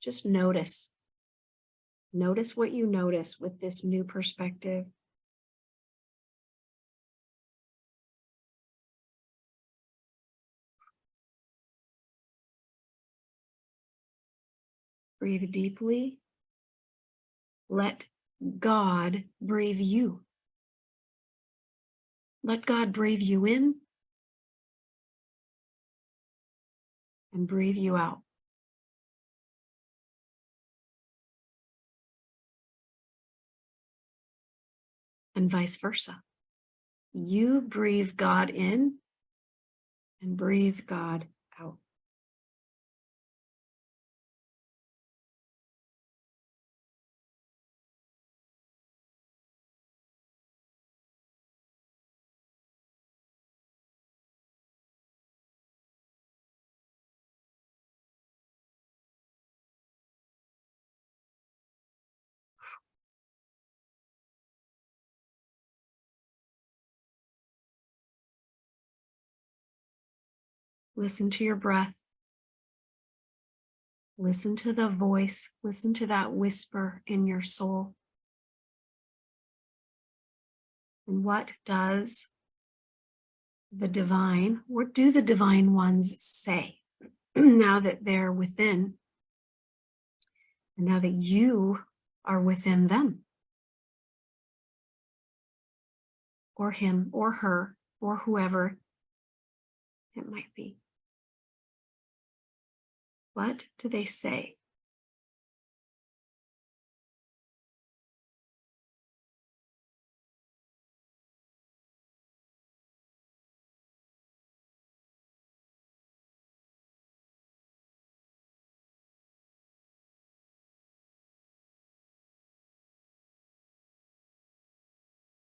S1: Just notice. Notice what you notice with this new perspective. Breathe deeply. Let God breathe you. Let God breathe you in and breathe you out. And vice versa. You breathe God in and breathe God out. Listen to your breath. Listen to the voice. Listen to that whisper in your soul. And what does the divine, what do the divine ones say now that they're within, and now that you are within them, or him, or her, or whoever it might be? What do they say?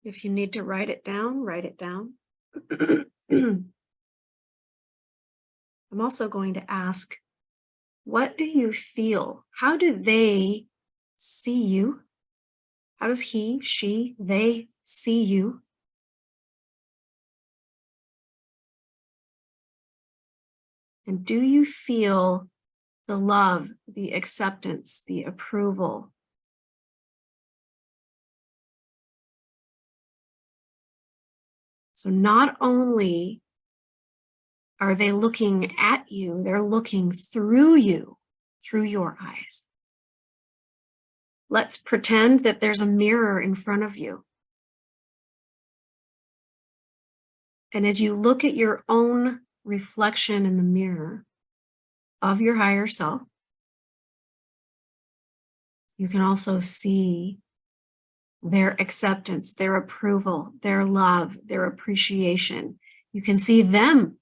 S1: If you need to write it down, write it down. I'm also going to ask, what do you feel? How do they see you? How does he, she, they see you? And do you feel the love, the acceptance, the approval? So not only are they looking at you, they're looking through you, through your eyes. Let's pretend that there's a mirror in front of you. And as you look at your own reflection in the mirror of your higher self, you can also see their acceptance, their approval, their love, their appreciation. You can see them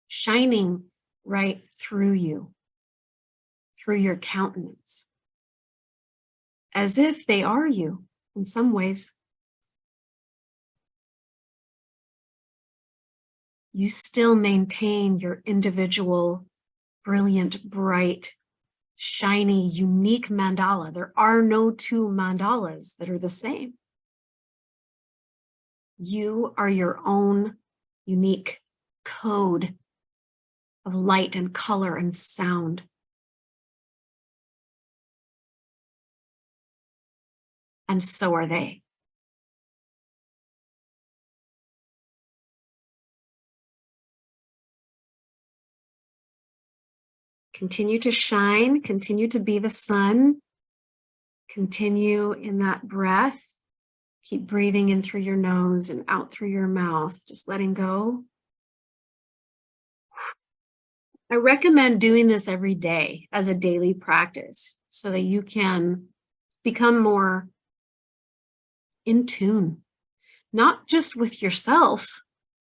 S1: shining right through you, through your countenance, as if they are you in some ways. You still maintain your individual, brilliant, bright, shiny, unique mandala. There are no two mandalas that are the same. You are your own unique code of light and color and sound. And so are they. Continue to shine, continue to be the sun, continue in that breath. Keep breathing in through your nose and out through your mouth, just letting go. I recommend doing this every day as a daily practice so that you can become more in tune, not just with yourself,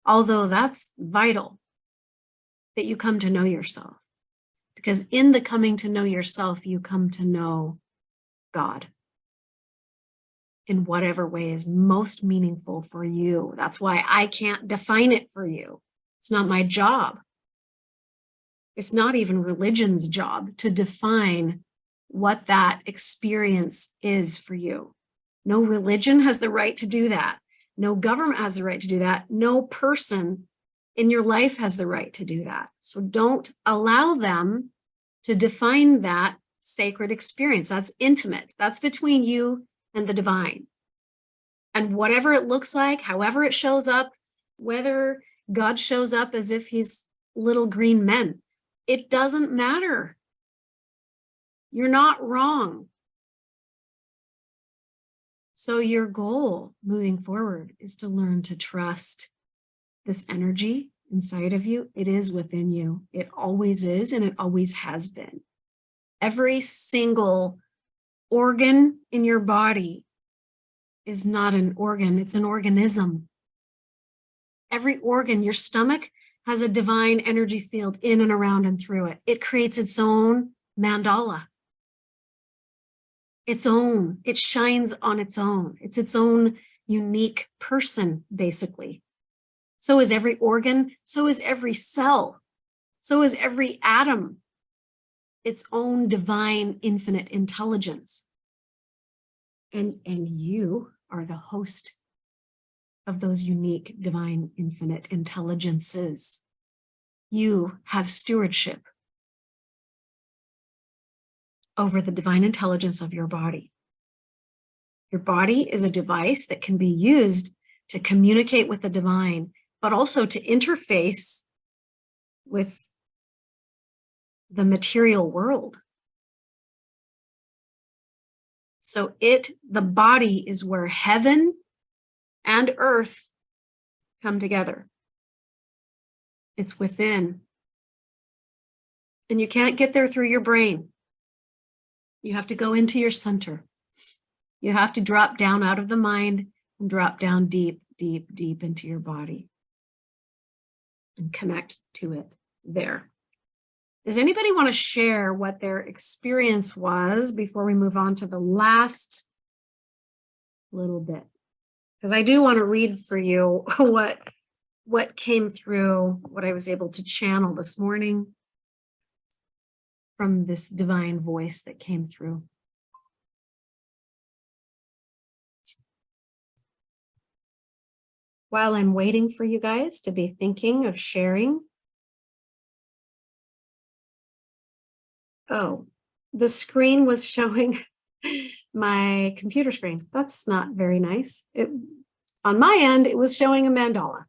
S1: although that's vital, that you come to know yourself. Because in the coming to know yourself, you come to know God in whatever way is most meaningful for you. That's why I can't define it for you. It's not my job. It's not even religion's job to define what that experience is for you. No religion has the right to do that. No government has the right to do that. No person in your life has the right to do that. So don't allow them to define that sacred experience. That's intimate. That's between you and the divine. And whatever it looks like, however it shows up, whether God shows up as if he's little green men, it doesn't matter. You're not wrong. So your goal moving forward is to learn to trust this energy inside of you. It is within you. It always is, and it always has been. Every single organ in your body is not an organ, it's an organism. Every organ, your stomach has a divine energy field in and around and through it. It creates its own mandala. Its own, it shines on its own. It's its own unique person, basically. So is every organ, so is every cell, so is every atom, its own divine infinite intelligence. And you are the host of those unique divine infinite intelligences. You have stewardship over the divine intelligence of your body. Your body is a device that can be used to communicate with the divine, but also to interface with the material world. So the body is where heaven and earth come together. It's within. And you can't get there through your brain. You have to go into your center. You have to drop down out of the mind and drop down deep, deep, deep into your body and connect to it there. Does anybody want to share what their experience was before we move on to the last little bit? Because I do want to read for you what came through, what I was able to channel this morning from this divine voice that came through. While I'm waiting for you guys to be thinking of sharing. Oh, the screen was showing my computer screen. That's not very nice. On my end, it was showing a mandala.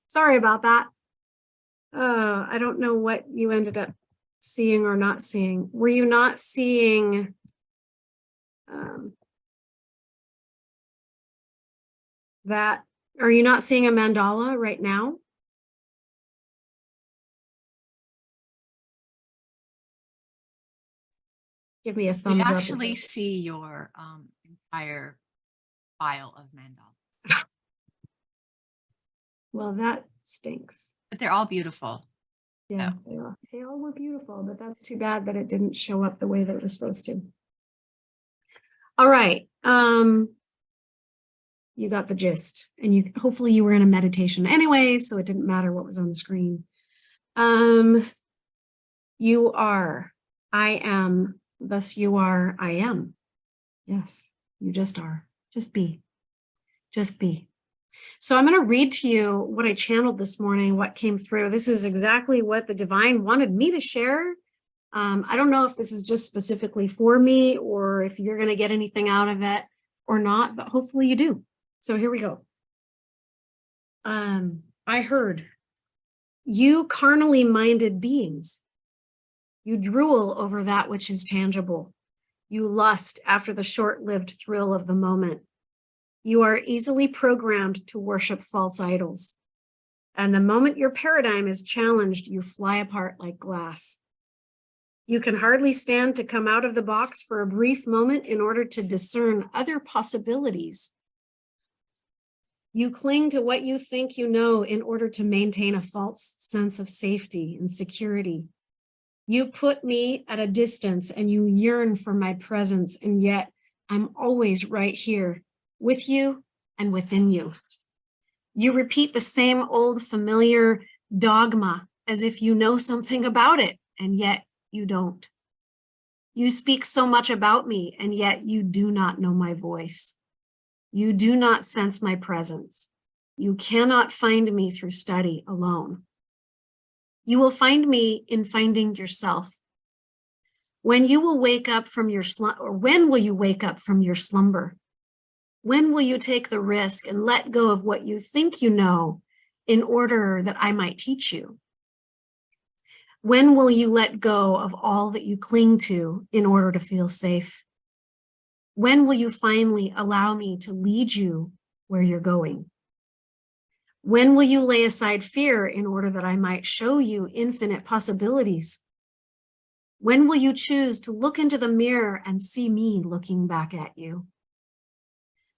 S1: Sorry about that. I don't know what you ended up seeing or not seeing. Were you not seeing that? Are you not seeing a mandala right now? Give me a thumbs up.
S4: We actually see your entire file of mandala.
S1: Well, that stinks.
S4: But they're all beautiful.
S1: Yeah, they all were beautiful, but that's too bad that it didn't show up the way that it was supposed to. All right. You got the gist, and you hopefully you were in a meditation anyway, so it didn't matter what was on the screen. You are, I am, thus you are, I am. Yes, you just are. Just be. Just be. So I'm going to read to you what I channeled this morning, what came through. This is exactly what the divine wanted me to share. I don't know if this is just specifically for me or if you're going to get anything out of it or not, but hopefully you do. So here we go. I heard, you carnally minded beings, you drool over that which is tangible. You lust after the short-lived thrill of the moment. You are easily programmed to worship false idols. And the moment your paradigm is challenged, you fly apart like glass. You can hardly stand to come out of the box for a brief moment in order to discern other possibilities. You cling to what you think you know in order to maintain a false sense of safety and security. You put me at a distance and you yearn for my presence, and yet I'm always right here with you and within you. You repeat the same old familiar dogma as if you know something about it, and yet you don't. You speak so much about me, and yet you do not know my voice. You do not sense my presence. You cannot find me through study alone. You will find me in finding yourself. When you will wake up from your when will you wake up from your slumber? When will you take the risk and let go of what you think you know in order that I might teach you? When will you let go of all that you cling to in order to feel safe? When will you finally allow me to lead you where you're going? When will you lay aside fear in order that I might show you infinite possibilities? When will you choose to look into the mirror and see me looking back at you?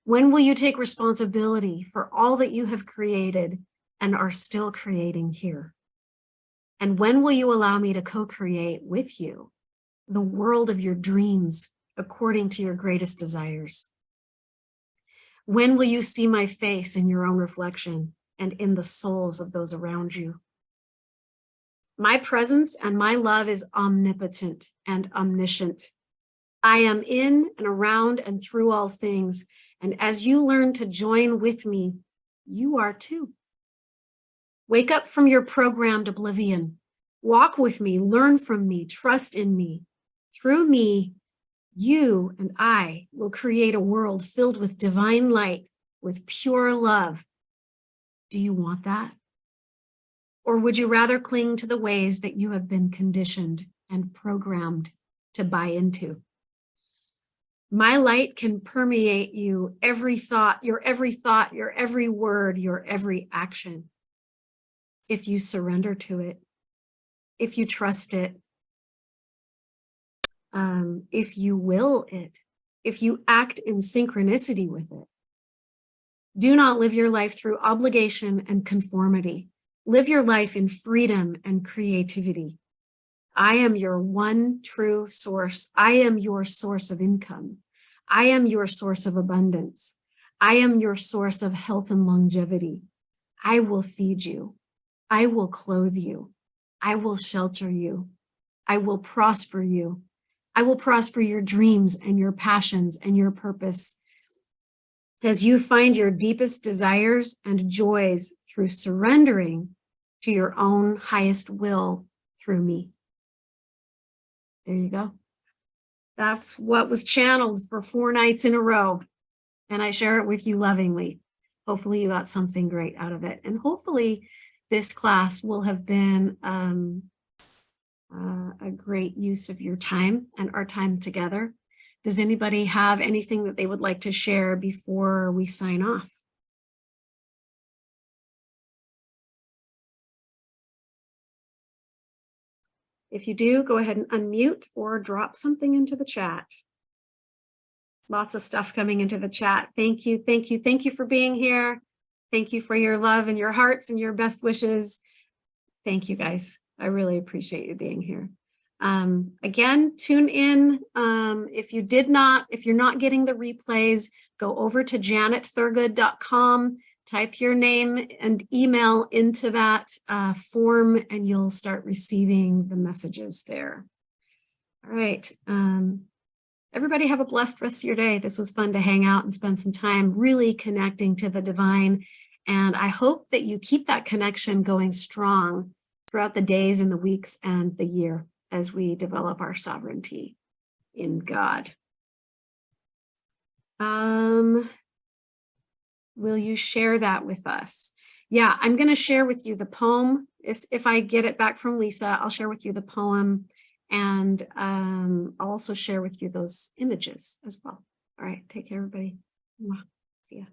S1: When will you take responsibility for all that you have created and are still creating here? And when will you allow me to co-create with you the world of your dreams according to your greatest desires? When will you see my face in your own reflection and in the souls of those around you? My presence and my love is omnipotent and omniscient. I am in and around and through all things. And as you learn to join with me, you are too. Wake up from your programmed oblivion. Walk with me, learn from me, trust in me. Through me, you and I will create a world filled with divine light, with pure love. Do you want that? Or would you rather cling to the ways that you have been conditioned and programmed to buy into? My light can permeate you, every thought, your every word, your every action. If you surrender to it, if you trust it, if you will it, if you act in synchronicity with it. Do not live your life through obligation and conformity. Live your life in freedom and creativity. I am your one true source. I am your source of income. I am your source of abundance. I am your source of health and longevity. I will feed you. I will clothe you. I will shelter you. I will prosper you. I will prosper your dreams and your passions and your purpose as you find your deepest desires and joys through surrendering to your own highest will through me. There you go. That's what was channeled for 4 nights in a row. And I share it with you lovingly. Hopefully you got something great out of it. And hopefully this class will have been a great use of your time and our time together. Does anybody have anything that they would like to share before we sign off? If you do, go ahead and unmute or drop something into the chat. Lots of stuff coming into the chat. Thank you, thank you, thank you for being here. Thank you for your love and your hearts and your best wishes. Thank you, guys. I really appreciate you being here. Again, tune in. If you're not getting the replays, go over to janetthurgood.com, type your name and email into that form, and you'll start receiving the messages there. All right. Everybody have a blessed rest of your day. This was fun to hang out and spend some time really connecting to the divine. And I hope that you keep that connection going strong throughout the days and the weeks and the year as we develop our sovereignty in God. Will you share that with us? Yeah, I'm going to share with you the poem. If I get it back from Lisa, I'll share with you the poem, and I'll also share with you those images as well. All right, take care, everybody. Mwah. See ya.